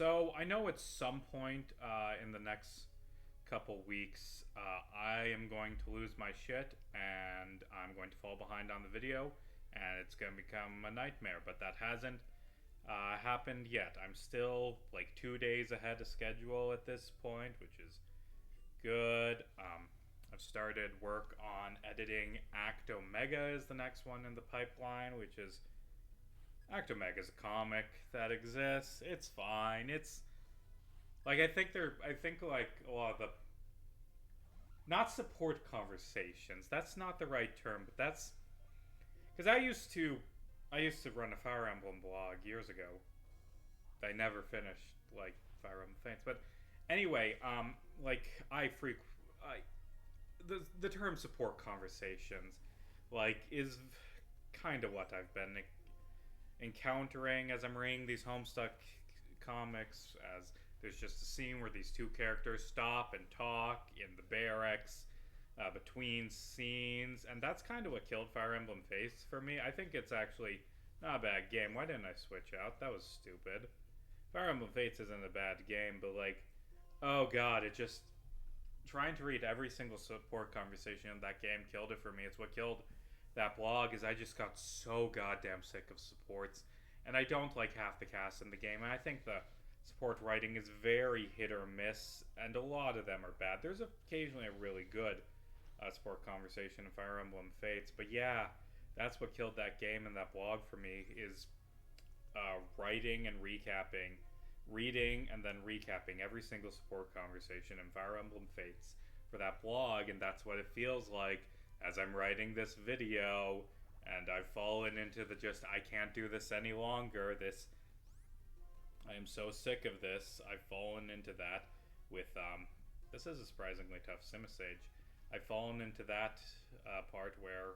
So I know at some point in the next couple weeks, I am going to lose my shit and I'm going to fall behind on the video, and it's going to become a nightmare. But that hasn't happened yet. I'm still like 2 days ahead of schedule at this point, which is good. I've started work on editing Act Omega is the next one in the pipeline, which is Act Omega is a comic that exists. It's fine. It's like I think like a lot of the not support conversations. That's not the right term, but that's because I used to run a Fire Emblem blog years ago. I never finished like Fire Emblem Fates, but anyway, like I the term support conversations like is kind of what I've been encountering as I'm reading these Homestuck comics. As there's just a scene where these two characters stop and talk in the barracks between scenes, and that's kind of what killed Fire Emblem Fates for me. I think it's actually not a bad game. Why didn't I switch out? That was stupid. Fire Emblem Fates isn't a bad game, but like, oh god, it just trying to read every single support conversation in that game killed it for me. It's what killed that blog. Is I just got so goddamn sick of supports, and I don't like half the cast in the game. And I think the support writing is very hit or miss, and a lot of them are bad. There's occasionally a really good support conversation in Fire Emblem Fates, but yeah, that's what killed that game and that blog for me is writing and recapping, reading and then recapping every single support conversation in Fire Emblem Fates for that blog, and that's what it feels like as I'm writing this video, and I've fallen into the just I can't do this any longer. I am so sick of this. I've fallen into that with this is a surprisingly tough Simisage. I've fallen into that part where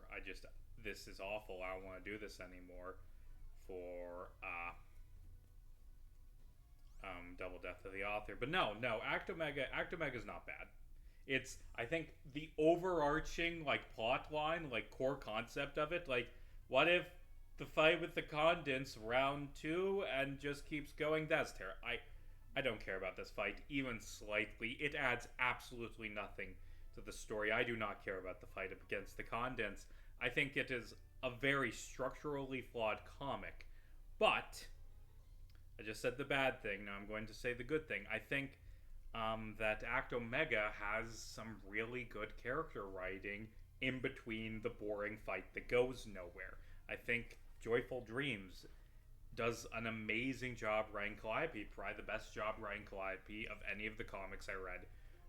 this is awful. I don't want to do this anymore for Double Death of the Author. But no, Act Omega is not bad. It's I think the overarching like plot line, like core concept of it, like what if the fight with the Condents round two and just keeps going? That's terrible. I don't care about this fight even slightly. It adds absolutely nothing to the story. I do not care about the fight against the Condents. I think it is a very structurally flawed comic. But I just said the bad thing. Now I'm going to say the good thing. I think that Act Omega has some really good character writing in between the boring fight that goes nowhere. I think Joyful Dreams does an amazing job writing Calliope, probably the best job writing Calliope of any of the comics I read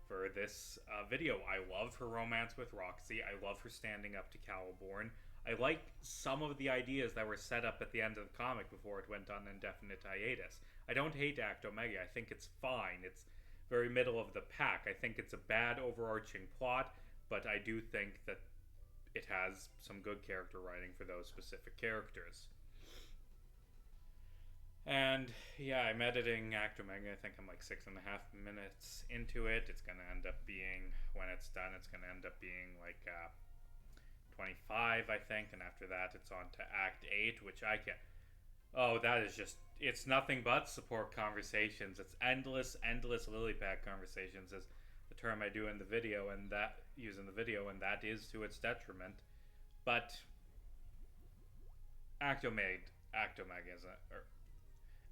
for this video. I love her romance with Roxy. I love her standing up to Caliborn. I like some of the ideas that were set up at the end of the comic before it went on indefinite hiatus. I don't hate Act Omega. I think it's fine. It's very middle of the pack. I think it's a bad overarching plot, but I do think that it has some good character writing for those specific characters. And yeah, I'm editing Act Omega. I think I'm like 6.5 minutes into it. It's going to end up being, when it's done, it's going to end up being like 25, I think. And after that, it's on to Act 8, which I can. Oh, that is just. It's nothing but support conversations. It's endless lily pad conversations, is the term I do in the video, and that use in the video, and that is to its detriment. But Act Omega isn't, or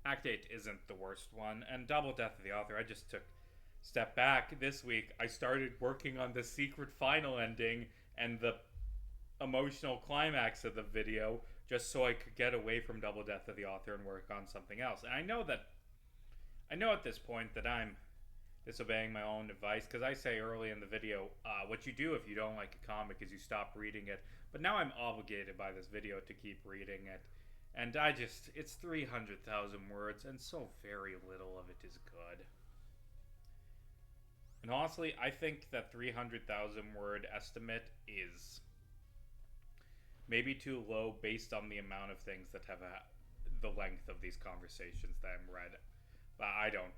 Act 8 isn't the worst one, and Double Death of the Author, I just took a step back this week. I started working on the secret final ending and the emotional climax of the video just so I could get away from Double Death of the Author and work on something else. And I know at this point that I'm disobeying my own advice, because I say early in the video, what you do if you don't like a comic is you stop reading it. But now I'm obligated by this video to keep reading it. And it's 300,000 words, and so very little of it is good. And honestly, I think that 300,000 word estimate is maybe too low based on the amount of things that have the length of these conversations that I'm read. But I don't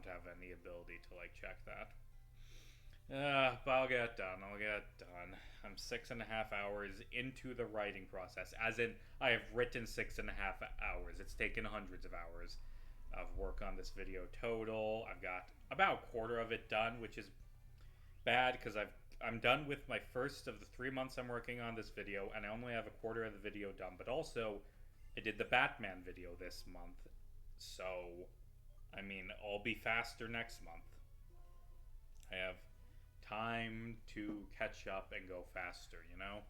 have any ability to like check that. But I'll get it done. I'm 6.5 hours into the writing process. As in, I have written 6.5 hours. It's taken hundreds of hours. of work on this video total. I've got about a quarter of it done, which is bad because I'm done with my first of the 3 months I'm working on this video, and I only have a quarter of the video done. But also, I did the Batman video this month, so I mean, I'll be faster next month. I have time to catch up and go faster, you know?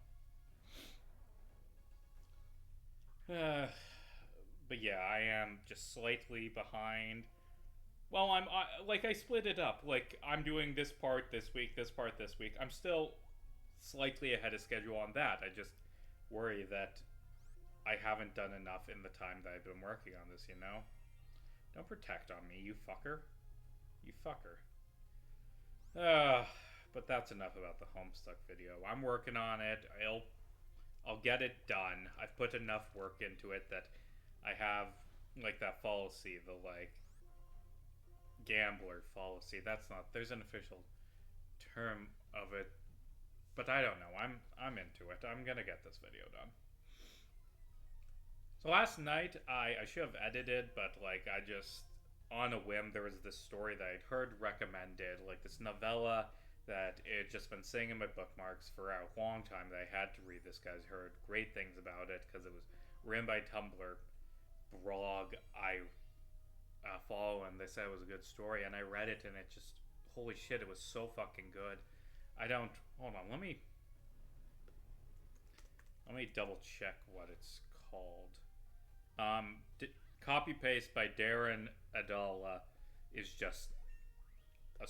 But yeah, I am just slightly behind. Well, I split it up. Like, I'm doing this part this week, this part this week. I'm still slightly ahead of schedule on that. I just worry that I haven't done enough in the time that I've been working on this, you know? Don't protect on me, you fucker. You fucker. But that's enough about the Homestuck video. I'm working on it. I'll get it done. I've put enough work into it that I have, like, that fallacy, the, like, gambler fallacy. That's not, there's an official term of it, but I don't know. I'm into it. I'm gonna get this video done. So last night, I should have edited, but, like, I just, on a whim, there was this story that I'd heard recommended, like this novella that it just been sitting in my bookmarks for a long time that I had to read. This guy's heard great things about it because it was written by Tumblr blog I follow, and they said it was a good story, and I read it, and it just, holy shit, it was so fucking good. Hold on, let me double check what it's called. Copy Paste by Darren Adala is just a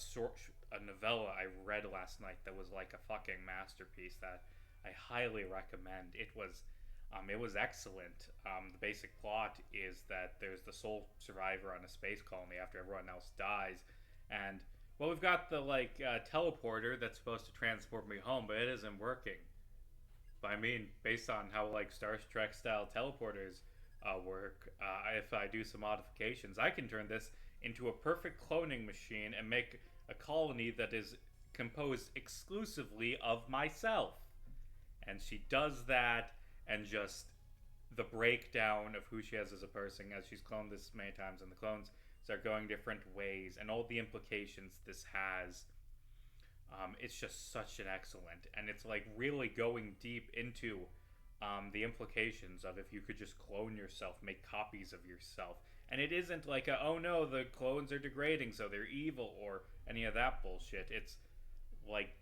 novella I read last night that was like a fucking masterpiece that I highly recommend. It was excellent. The basic plot is that there's the sole survivor on a space colony after everyone else dies, and well, we've got the teleporter that's supposed to transport me home, but it isn't working. But I mean, based on how like Star Trek style teleporters work, if I do some modifications, I can turn this into a perfect cloning machine and make a colony that is composed exclusively of myself. And she does that, and just the breakdown of who she is as a person as she's cloned this many times, and the clones start going different ways, and all the implications this has. It's just such an excellent, and it's like really going deep into the implications of if you could just clone yourself, make copies of yourself. And it isn't like oh no, the clones are degrading so they're evil or any of that bullshit. It's like,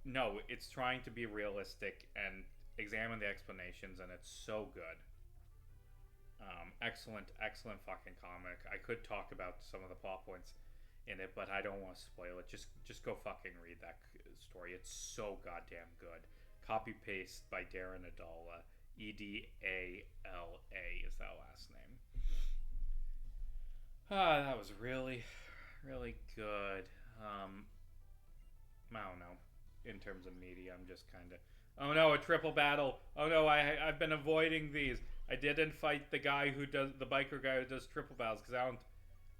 no, it's trying to be realistic and examine the explanations, and it's so good. Excellent fucking comic. I could talk about some of the plot points in it, but I don't want to spoil it. Just go fucking read that story. It's so goddamn good. Copy Paste by Darren Adala. Edala is that last name. That was really, really good. I don't know. In terms of media, I'm just kind of, oh no, a triple battle. Oh no, I've been avoiding these. I didn't fight the guy who does, the biker guy who does triple battles, because I don't.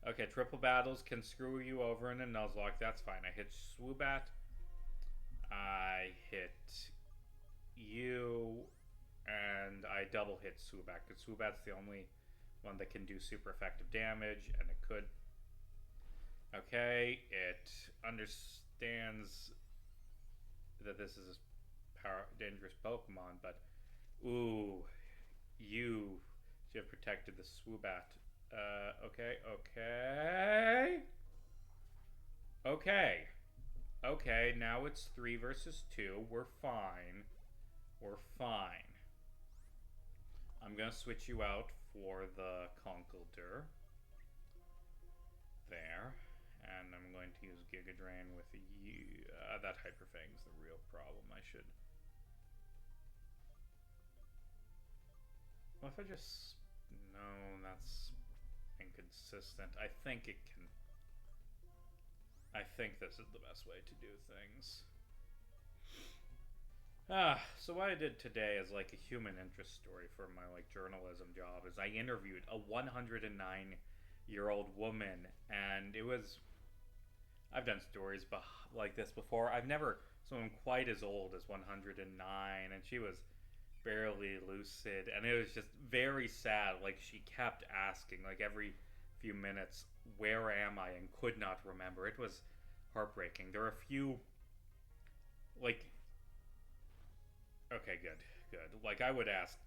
Okay, triple battles can screw you over in a Nuzlocke. That's fine. I hit Swoobat. I hit you, and I double hit Swoobat, because Swoobat's the only one that can do super effective damage, and it could. Okay, it understands that this is a dangerous Pokemon, but ooh, you should have protected the Swoobat. Okay, now it's 3 versus 2. We're fine. I'm gonna switch you out for the Conkeldurr. There. And I'm going to use Giga Drain with you. That Hyper Fang's the real problem. I should. Well, if I just. No, that's inconsistent. I think it can. I think this is the best way to do things. So what I did today is like a human interest story for my journalism job. Is I interviewed a 109-year-old woman, and it was. I've done stories like this before. I've never someone quite as old as 109, and she was barely lucid, and it was just very sad. Like, she kept asking, like, every few minutes, where am I, and could not remember. It was heartbreaking. There are a few, like, okay, good, good. Like, I would ask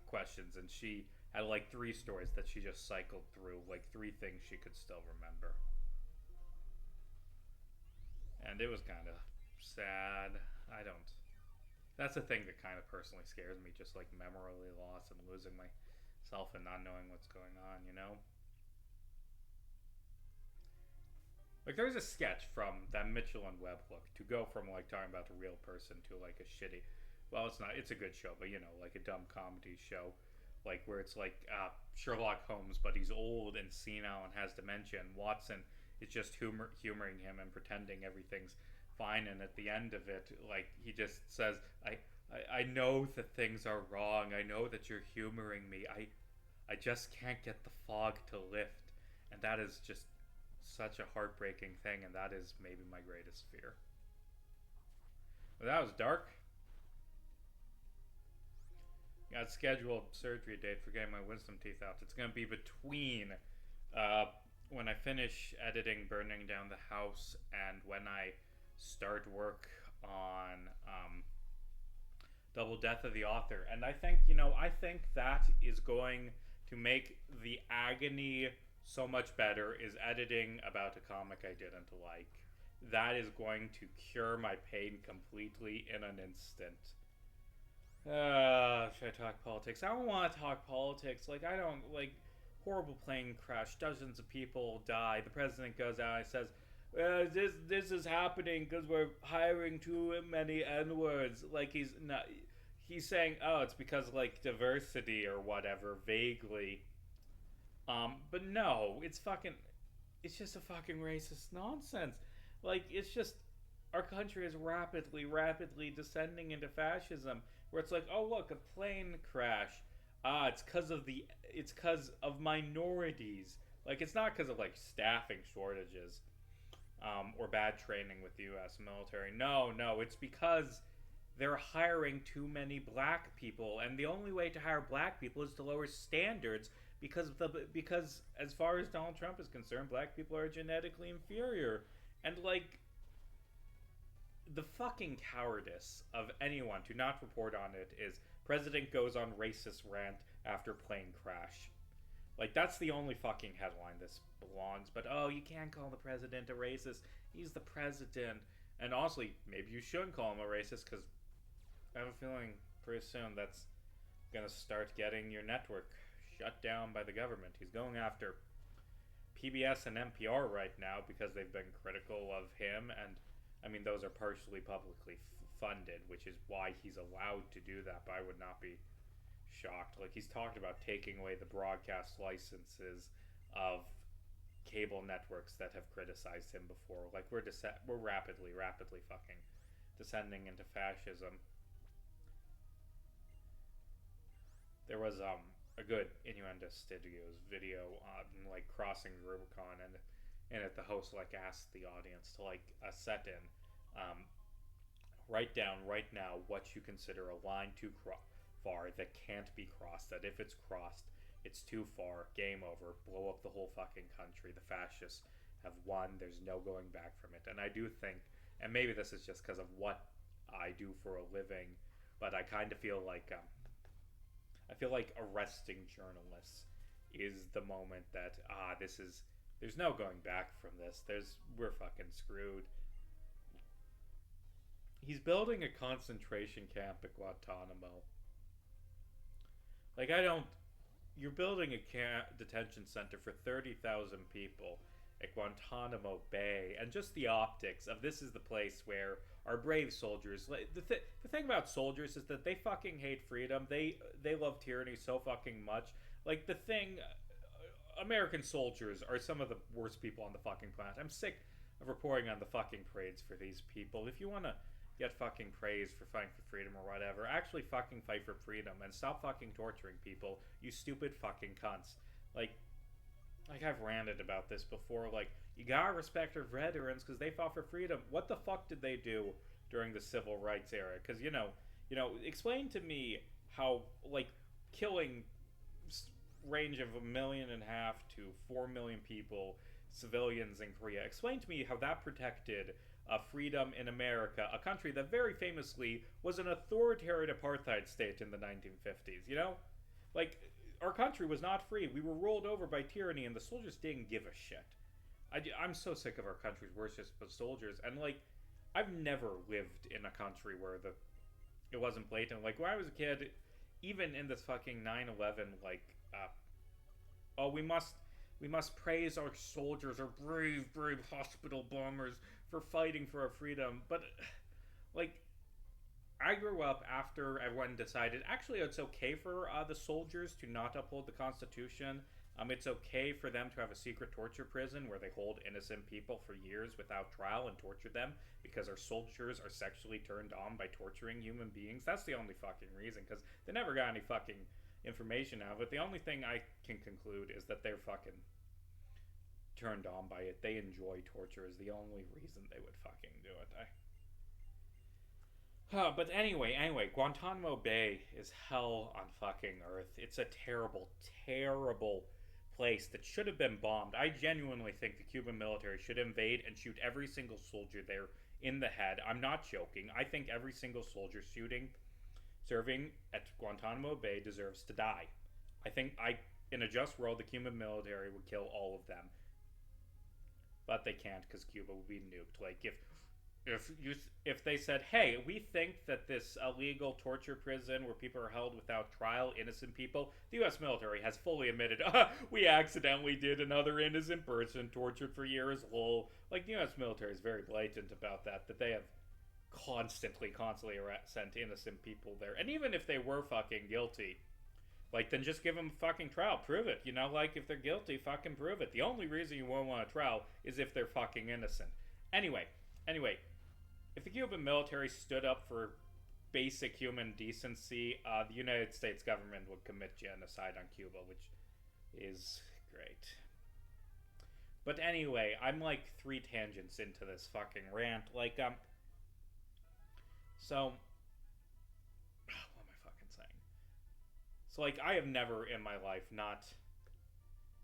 questions, and she had like three stories that she just cycled through, like three things she could still remember. And it was kind of sad. I don't. That's a thing that kind of personally scares me, just like memory loss and losing myself and not knowing what's going on, you know? Like, there's a sketch from that Mitchell and Webb look to go from, like, talking about a real person to, like, a shitty. Well, it's not. It's a good show, but, you know, like a dumb comedy show. Like, where it's like Sherlock Holmes, but he's old and senile and has dementia, and Watson is just humoring him and pretending everything's fine. And at the end of it, like, he just says, I know that things are wrong. I know that you're humoring me. I just can't get the fog to lift. And that is just such a heartbreaking thing, and that is maybe my greatest fear. But that was dark. Got scheduled surgery date for getting my wisdom teeth out. It's going to be between when I finish editing Burning Down the House and when I start work on Double Death of the Author. And I think, I think that is going to make the agony so much better, is editing about a comic I didn't like. That is going to cure my pain completely in an instant. Should I talk politics? I don't want to talk politics. Like, I don't, like, horrible plane crash, dozens of people die, the president goes out and says, this is happening because we're hiring too many N-words. Like, he's saying, oh, it's because, like, diversity or whatever, vaguely. But no, it's just a fucking racist nonsense. Like, it's just, our country is rapidly descending into fascism, where it's like, oh look, a plane crash. It's because of minorities. Like, it's not because of, like, staffing shortages, or bad training with the U.S. military. No, it's because they're hiring too many black people, and the only way to hire black people is to lower standards, because as far as Donald Trump is concerned, black people are genetically inferior. And, like, the fucking cowardice of anyone to not report on it is president goes on racist rant after plane crash. Like, that's the only fucking headline this belongs. But, oh, you can't call the president a racist. He's the president. And honestly, maybe you shouldn't call him a racist, because I have a feeling pretty soon that's going to start getting your network shut down by the government. He's going after PBS and NPR right now because they've been critical of him, and I mean, those are partially publicly funded, which is why he's allowed to do that, but I would not be shocked. Like, he's talked about taking away the broadcast licenses of cable networks that have criticized him before. Like, we're rapidly fucking descending into fascism. There was a good Innuendo Studios video on, like, crossing the Rubicon, and in it the host, like, asked the audience to, like, set in, write down right now what you consider a line too far that can't be crossed, that if it's crossed, it's too far, game over, blow up the whole fucking country, the fascists have won, there's no going back from it. And I do think, and maybe this is just because of what I do for a living, but I kind of feel like arresting journalists is the moment that there's no going back from this. We're fucking screwed. He's building a concentration camp at Guantanamo. Like, you're building a detention center for 30,000 people at Guantanamo Bay, and just the optics of this is the place where our brave soldiers, the thing about soldiers is that they fucking hate freedom. They love tyranny so fucking much. Like, American soldiers are some of the worst people on the fucking planet. I'm sick of reporting on the fucking parades for these people. If you want to get fucking praised for fighting for freedom or whatever, actually fucking fight for freedom and stop fucking torturing people, you stupid fucking cunts. Like I've ranted about this before. Like, you gotta respect our veterans because they fought for freedom. What the fuck did they do during the civil rights era? Because, explain to me how, like, killing range of 1.5 million to 4 million people, civilians in Korea. Explain to me how that protected freedom in America, a country that very famously was an authoritarian apartheid state in the 1950s. You know, like our country was not free. We were rolled over by tyranny, and the soldiers didn't give a shit. I'm so sick of our country's worship of soldiers, and like, I've never lived in a country where it wasn't blatant. Like when I was a kid, even in this fucking 9/11, like, oh, we must praise our soldiers, our brave hospital bombers for fighting for our freedom. But like, I grew up after everyone decided actually it's okay for the soldiers to not uphold the Constitution. It's okay for them to have a secret torture prison where they hold innocent people for years without trial and torture them because our soldiers are sexually turned on by torturing human beings. That's the only fucking reason, because they never got any fucking information out of it. The only thing I can conclude is that they're fucking turned on by it. They enjoy torture is the only reason they would fucking do it. But anyway, Guantanamo Bay is hell on fucking earth. It's a terrible, terrible place that should have been bombed. I genuinely think the Cuban military should invade and shoot every single soldier there in the head. I'm not joking. I think every single soldier serving at Guantanamo Bay deserves to die. I think in a just world, the Cuban military would kill all of them. But they can't because Cuba would be nuked. Like, if they said, hey, we think that this illegal torture prison where people are held without trial, innocent people, the U.S. military has fully admitted, we accidentally did another innocent person tortured for years, lol. Like, the U.S. military is very blatant about that they have constantly sent innocent people there. And even if they were fucking guilty, like, then just give them a fucking trial. Prove it. You know, like, if they're guilty, fucking prove it. The only reason you won't want a trial is if they're fucking innocent. Anyway, if the Cuban military stood up for basic human decency, the United States government would commit genocide on Cuba, which is great. But anyway, I'm like 3 tangents into this fucking rant. Like, so, what am I fucking saying? So, like, I have never in my life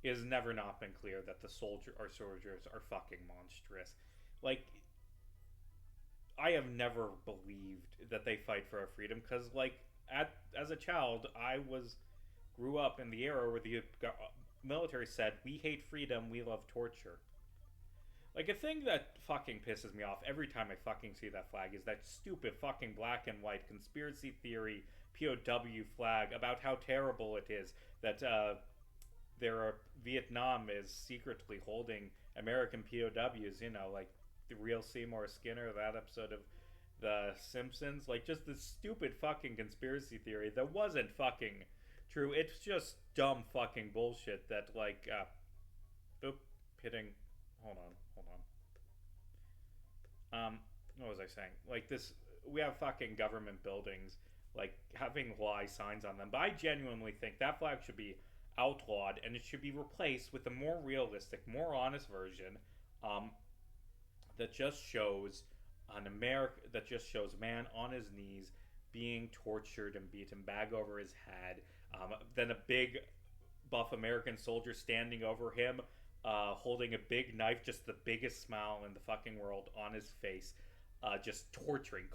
it has never not been clear that the soldiers are fucking monstrous. Like, I have never believed that they fight for our freedom because, like, as a child, grew up in the era where the military said, we hate freedom, we love torture. Like, a thing that fucking pisses me off every time I fucking see that flag is that stupid fucking black and white conspiracy theory POW flag about how terrible it is that Vietnam is secretly holding American POWs, you know, like the real Seymour Skinner, that episode of The Simpsons. Like, just this stupid fucking conspiracy theory that wasn't fucking true. It's just dumb fucking bullshit that, like, hold on. What was I saying? Like, we have fucking government buildings, like, having Y signs on them, but I genuinely think that flag should be outlawed, and it should be replaced with a more realistic, more honest version, that just shows man on his knees being tortured and beaten, bag over his head, then a big buff American soldier standing over him, holding a big knife, just the biggest smile in the fucking world on his face, just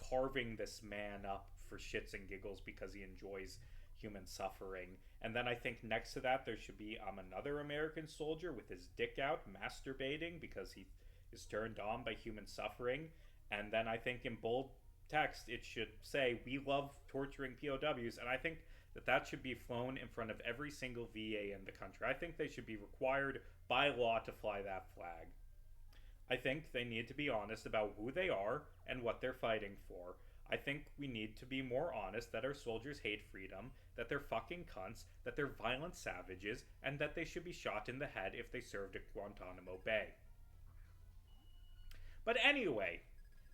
carving this man up for shits and giggles because he enjoys human suffering. And then I think next to that there should be another American soldier with his dick out masturbating because he is turned on by human suffering. And then I think in bold text it should say, we love torturing POWs. And I think that should be flown in front of every single VA in the country. I think they should be required by law to fly that flag. I think they need to be honest about who they are and what they're fighting for. I think we need to be more honest that our soldiers hate freedom, that they're fucking cunts, that they're violent savages, and that they should be shot in the head if they served at Guantanamo Bay. But anyway,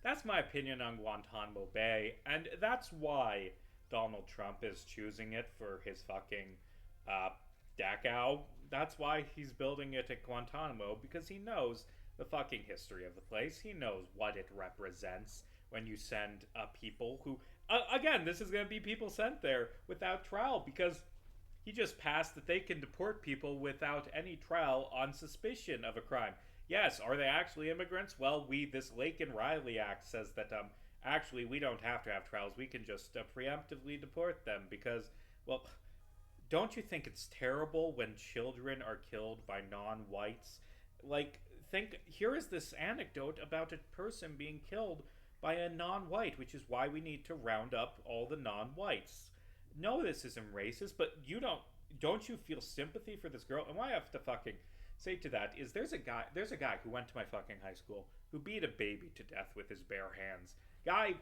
that's my opinion on Guantanamo Bay, and that's why Donald Trump is choosing it for his fucking Dachau. That's why he's building it at Guantanamo, because he knows the fucking history of the place. He knows what it represents when you send people who, again, this is going to be people sent there without trial, because He just passed that they can deport people without any trial on suspicion of a crime. Yes, are they actually immigrants? Well, this Lake and Riley Act says that actually we don't have to have trials. We can just preemptively deport them because, well, don't you think it's terrible when children are killed by non-whites? Like, here is this anecdote about a person being killed by a non-white, which is why we need to round up all the non-whites. No, this isn't racist, but don't you feel sympathy for this girl? And why I have to fucking say to that is there's a guy who went to my fucking high school who beat a baby to death with his bare hands. Guy,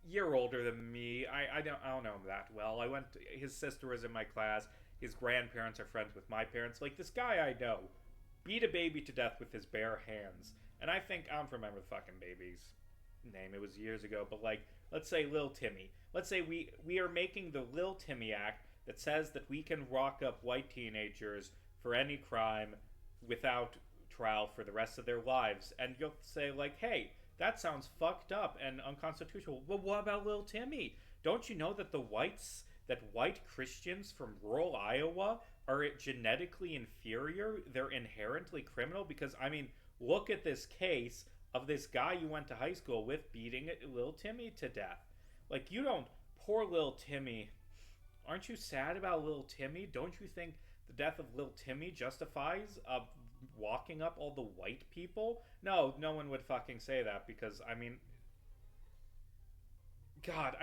year older than me. I don't know him that well. His sister was in my class. His grandparents are friends with my parents. Like, this guy I know beat a baby to death with his bare hands. And I don't remember the fucking baby's name. It was years ago. But, like, let's say Lil Timmy. Let's say we are making the Lil Timmy Act that says that we can rock up white teenagers for any crime without trial for the rest of their lives. And you'll say, like, hey, that sounds fucked up and unconstitutional. Well, what about Lil Timmy? Don't you know that white Christians from rural Iowa are genetically inferior? They're inherently criminal? Because, I mean, look at this case of this guy you went to high school with beating Lil Timmy to death. Like, poor Lil Timmy. Aren't you sad about Lil Timmy? Don't you think the death of Lil Timmy justifies walking up all the white people? No one would fucking say that because, I mean, God,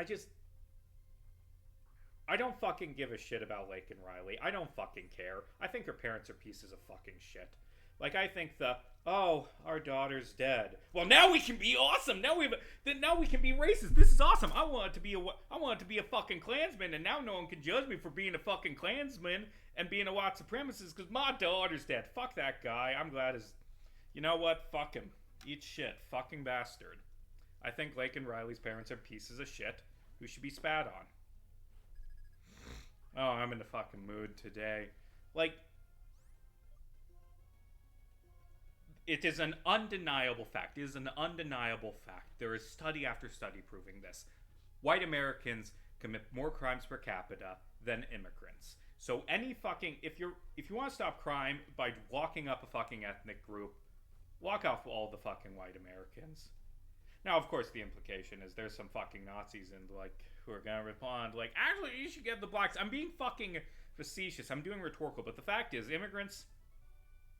I don't fucking give a shit about Lake and Riley. I don't fucking care. I think her parents are pieces of fucking shit. Like, I think our daughter's dead. Well, now we can be awesome. Now we can be racist. This is awesome. I want it to be a fucking Klansman, and now no one can judge me for being a fucking Klansman and being a white supremacist because my daughter's dead. Fuck that guy. I'm glad you know what? Fuck him. Eat shit. Fucking bastard. I think Lake and Riley's parents are pieces of shit who should be spat on. Oh, I'm in a fucking mood today. Like, it is an undeniable fact. It is an undeniable fact. There is study after study proving this. White Americans commit more crimes per capita than immigrants. So if you want to stop crime by locking up a fucking ethnic group, lock off all the fucking white Americans. Now, of course, the implication is there's some fucking Nazis who are gonna respond like, actually, you should get the blacks. I'm being fucking facetious. I'm doing rhetorical, but the fact is, immigrants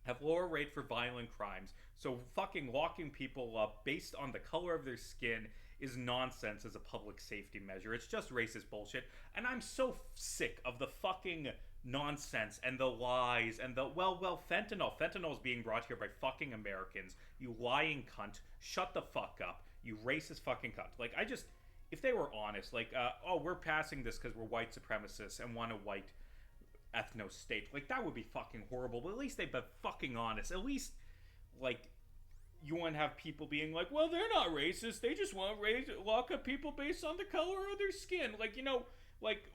have lower rate for violent crimes. So fucking locking people up based on the color of their skin is nonsense as a public safety measure. It's just racist bullshit. And I'm so sick of the fucking nonsense and the lies and fentanyl. Fentanyl is being brought here by fucking Americans. You lying cunt. Shut the fuck up. You racist fucking cunt. Like, if they were honest, like, we're passing this because we're white supremacists and want a white ethno state, like, that would be fucking horrible. But at least they've been fucking honest. At least, like, you wouldn't have people being like, well, they're not racist. They just want to lock up people based on the color of their skin. Like,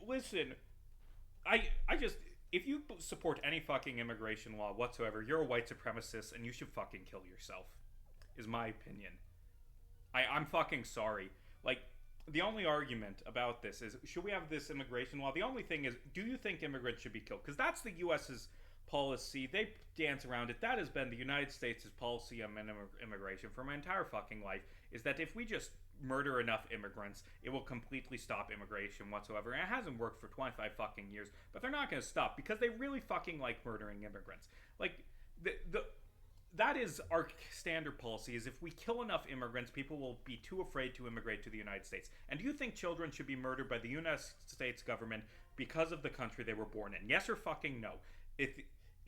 listen, if you support any fucking immigration law whatsoever, you're a white supremacist and you should fucking kill yourself, is my opinion. I'm fucking sorry. Like, the only argument about this is, should we have this immigration law? The only thing is, do you think immigrants should be killed? Because that's the U.S.'s policy. They dance around it. That has been the United States' policy on immigration for my entire fucking life, is that if we just murder enough immigrants, it will completely stop immigration whatsoever. And it hasn't worked for 25 fucking years, but they're not going to stop because they really fucking like murdering immigrants. Like, that is our standard policy, is if we kill enough immigrants, people will be too afraid to immigrate to the United States. And do you think children should be murdered by the United States government because of the country they were born in? Yes or fucking no? If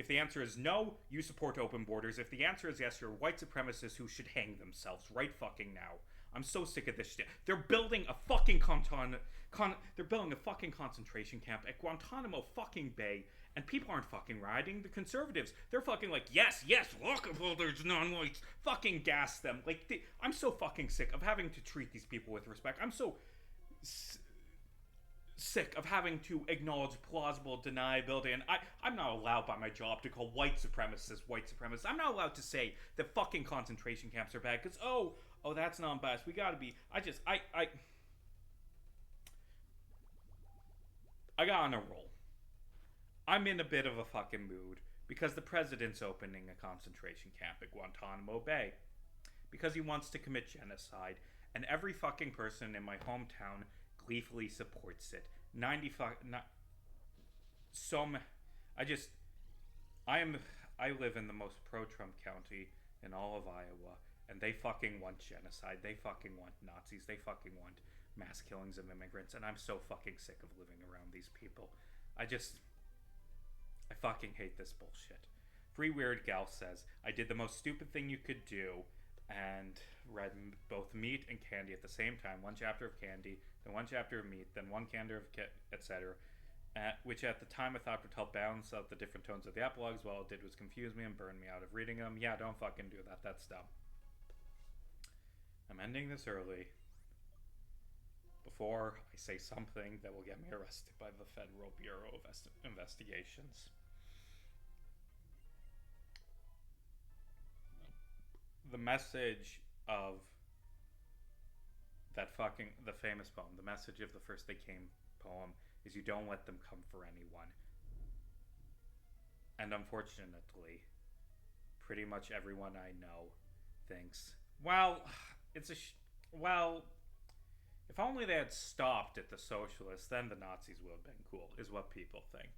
the answer is no, you support open borders. If the answer is yes, you're white supremacists who should hang themselves right fucking now. I'm so sick of this shit. They're building a fucking concentration camp at Guantanamo fucking Bay, and people aren't fucking rioting. The conservatives, they're fucking like, yes, lock up all those non-whites, fucking gas them. Like, I'm so fucking sick of having to treat these people with respect. I'm so sick of having to acknowledge plausible deniability, and I'm not allowed by my job to call white supremacists. I'm not allowed to say that fucking concentration camps are bad, because, oh, that's non-biased. We gotta be, I got on a roll. I'm in a bit of a fucking mood because the president's opening a concentration camp at Guantanamo Bay because he wants to commit genocide, and every fucking person in my hometown gleefully supports it. 95 not so I just I live in the most pro-Trump county in all of Iowa, and they fucking want genocide. They fucking want Nazis. They fucking want mass killings of immigrants, and I'm so fucking sick of living around these people. I fucking hate this bullshit. Free Weird Gal says, I did the most stupid thing you could do and read both Meat and Candy at the same time. One chapter of Candy, then one chapter of Meat, then one chapter of etc. Which at the time I thought would help balance out the different tones of the epilogues. Well, it did was confuse me and burn me out of reading them. Yeah, don't fucking do that. That's dumb. I'm ending this early before I say something that will get me arrested by the Federal Bureau of Investigations. The message of the famous poem, the message of the First They Came poem, is you don't let them come for anyone. And unfortunately, pretty much everyone I know thinks, well, if only they had stopped at the socialists, then the Nazis would have been cool, is what people think.